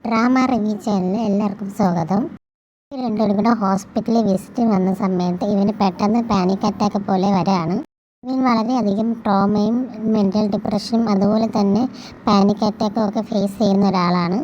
Drama review ചാനലിൽ എല്ലാവർക്കും സ്വാഗതം. രണ്ടുപേരും കൂടെ ഹോസ്പിറ്റലിൽ വിസിറ്റ് വന്ന സമയത്ത് ഇവന് പെട്ടെന്ന് പാനിക് അറ്റാക്ക് പോലെ വരാണ്. ഇവൻ വളരെയധികം ട്രോമയും മെൻ്റൽ ഡിപ്രഷനും അതുപോലെ തന്നെ പാനിക് അറ്റാക്കും ഒക്കെ ഫേസ് ചെയ്യുന്ന ഒരാളാണ്.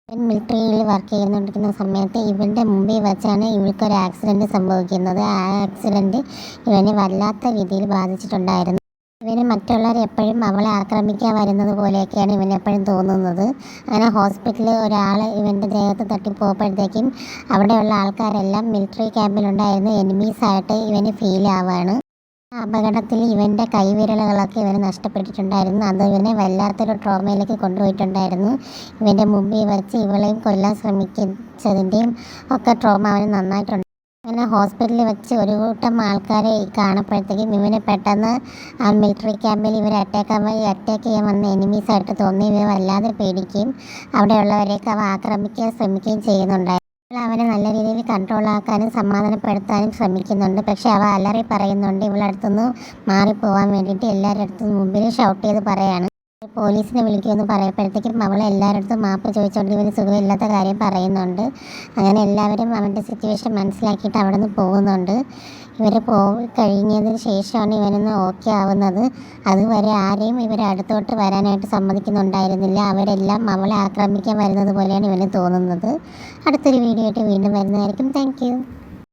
ഇവൻ മിലിറ്ററിയിൽ വർക്ക് ചെയ്തുകൊണ്ടിരിക്കുന്ന സമയത്ത് ഇവൻ്റെ മുമ്പിൽ വെച്ചാണ് ഇവൾക്കൊരു ആക്സിഡൻറ്റ് സംഭവിക്കുന്നത്. ആ ആക്സിഡൻറ്റ് ഇവനെ വല്ലാത്ത രീതിയിൽ ബാധിച്ചിട്ടുണ്ടായിരുന്നു. ഇവന് മറ്റുള്ളവർ എപ്പോഴും അവളെ ആക്രമിക്കാൻ വരുന്നത് പോലെയൊക്കെയാണ് ഇവനെപ്പോഴും തോന്നുന്നത്. അങ്ങനെ ഹോസ്പിറ്റലിൽ ഒരാൾ ഇവൻ്റെ ദേഹത്ത് തട്ടിപ്പോയപ്പോഴത്തേക്കും അവിടെയുള്ള ആൾക്കാരെല്ലാം മിലിറ്ററി ക്യാമ്പിലുണ്ടായിരുന്ന എനിമീസായിട്ട് ഇവന് ഫീൽ ആവുകയാണ്. ആ അപകടത്തിൽ ഇവൻ്റെ കൈവിരലുകളൊക്കെ ഇവന് നഷ്ടപ്പെട്ടിട്ടുണ്ടായിരുന്നു. അത് ഇവനെ വല്ലാത്തൊരു ട്രോമയിലേക്ക് കൊണ്ടുപോയിട്ടുണ്ടായിരുന്നു. ഇവൻ്റെ മുമ്പിൽ വെച്ച് ഇവളെയും കൊല്ലാൻ ശ്രമിച്ചതിൻ്റെയും ഒക്കെ ട്രോമ അവന് നന്നായിട്ടുണ്ട്. അങ്ങനെ ഹോസ്പിറ്റലിൽ വെച്ച് ഒരു കൂട്ടം ആൾക്കാരെ കാണപ്പോഴത്തേക്കും ഇവന് പെട്ടെന്ന് ആ മിലിറ്ററി ക്യാമ്പിൽ ഇവർ അറ്റാക്ക് ചെയ്യാൻ വന്ന എനിമീസായിട്ട് തോന്നി. ഇവ വല്ലാതെ പേടിക്കുകയും അവിടെയുള്ളവരെയൊക്കെ അവ ആക്രമിക്കാൻ ശ്രമിക്കുകയും ചെയ്യുന്നുണ്ടായിരുന്നു. അവനെ നല്ല രീതിയിൽ കൺട്രോളാക്കാനും സമാധാനപ്പെടുത്താനും ശ്രമിക്കുന്നുണ്ട്. പക്ഷെ അവ അലറി പറയുന്നുണ്ട്. ഇവളടുത്തുനിന്ന് മാറിപ്പോവാൻ വേണ്ടിയിട്ട് എല്ലാവരുടെ അടുത്തും മുമ്പിൽ ഷൗട്ട് ചെയ്ത് പറയാണ്. പോലീസിനെ വിളിക്കുമെന്ന് പറയുമ്പോഴത്തേക്കും അവൾ എല്ലാവരുടെ അടുത്തും മാപ്പ് ചോദിച്ചുകൊണ്ട് ഇവന് സുഖമില്ലാത്ത കാര്യം പറയുന്നുണ്ട്. അങ്ങനെ എല്ലാവരും അവൻ്റെ സിറ്റുവേഷൻ മനസ്സിലാക്കിയിട്ട് അവിടെ നിന്ന് പോകുന്നുണ്ട്. ഇവർ കഴിഞ്ഞതിന് ശേഷമാണ് ഇവനൊന്ന് ഓക്കെ ആവുന്നത്. അതുവരെ ആരെയും ഇവരെ അടുത്തോട്ട് വരാനായിട്ട് സമ്മതിക്കുന്നുണ്ടായിരുന്നില്ല. അവരെല്ലാം അവളെ ആക്രമിക്കാൻ വരുന്നത് പോലെയാണ് ഇവന് തോന്നുന്നത്. അടുത്തൊരു വീഡിയോ ആയിട്ട് വീണ്ടും വരുന്നതായിരിക്കും. Thank you.